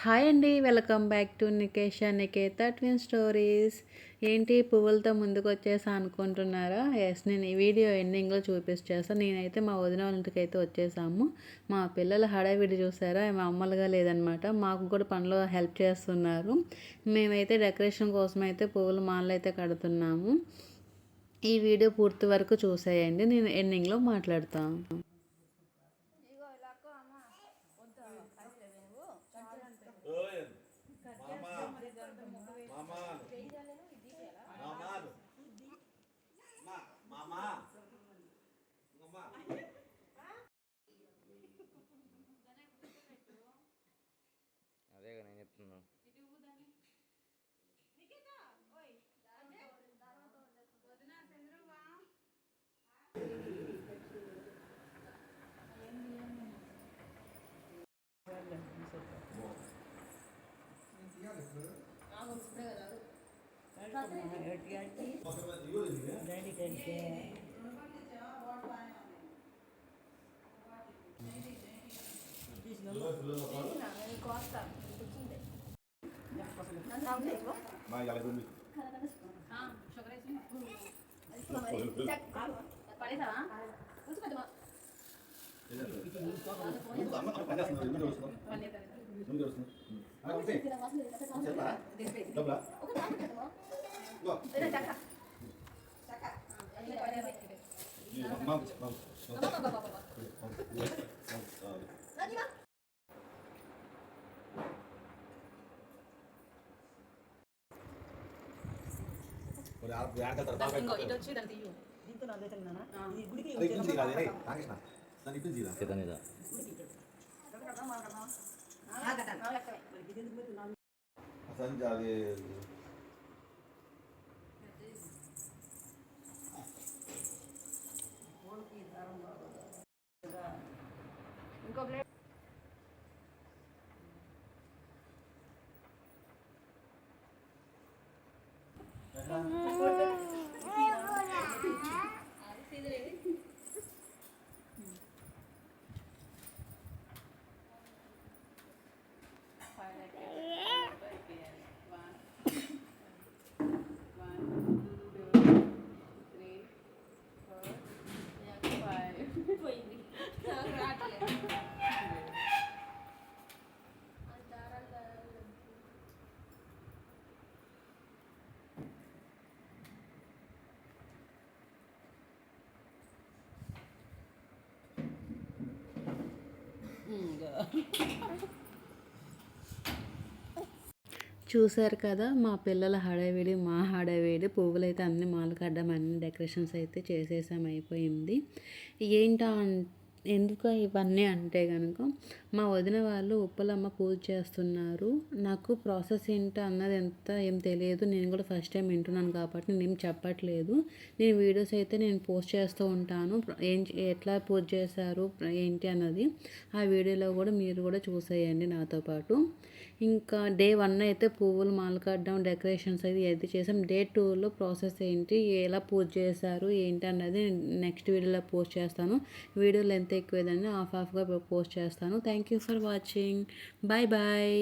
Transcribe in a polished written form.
Hi అండి, welcome back to Niketa twin stories. ఏంటి పువ్వులతో ముందుకు వచ్చేసా అనుకుంటున్నారా? ఎస్, నేను ఈ వీడియో ఎండింగ్లో చూపించేస్తాను. నేనైతే మా వదిన వాళ్ళ ఇంటికి అయితే వచ్చేసాము. మా పిల్లల హడావిడి చూసారా, మామూలుగా లేదనమాట. మాకు కూడా పనిలో హెల్ప్ చేస్తున్నారు. మేమైతే డెకరేషన్ కోసం అయితే పువ్వుల మాలలు అయితే కడుతున్నాము. ఈ వీడియో పూర్తి వరకు చూసేయండి, నేను ఎండింగ్లో మాట్లాడతాను. అదేగా నేను చెప్తున్నా. చూశారు కదా మా పిల్లల హడావిడి, మా హడావిడి. పువ్వులు అయితే అన్ని మాలు కడ్డం, అన్ని డెకరేషన్స్ అయితే చేసేసాం, అయిపోయింది. ఏంటా ఎందుకు ఇవన్నీ అంటే కనుక మా వదిన వాళ్ళు ఉప్పలమ్మ పూజ చేస్తున్నారు. నాకు ప్రాసెస్ ఏంటో అన్నది ఏం తెలియదు. నేను కూడా ఫస్ట్ టైం వింటున్నాను కాబట్టి నేను చెప్పట్లేదు. నేను వీడియోస్ అయితే నేను పోస్ట్ చేస్తూ ఉంటాను, ఎట్లా పూజ చేశారు ఏంటి అన్నది. ఆ వీడియోలో కూడా మీరు కూడా చూసేయండి నాతో పాటు. ఇంకా డే 1 అయితే పువ్వులు మాల కట్టడం, డెకరేషన్స్ అయితే చేసాం. డే 2లో ప్రాసెస్ ఏంటి, ఎలా పూజ చేశారు ఏంటి అన్నది నెక్స్ట్ వీడియోలో పోస్ట్ చేస్తాను. వీడియో లెంత్ ఎక్కువేదని హాఫ్గా పోస్ట్ చేస్తాను. Thank you for watching. Bye bye.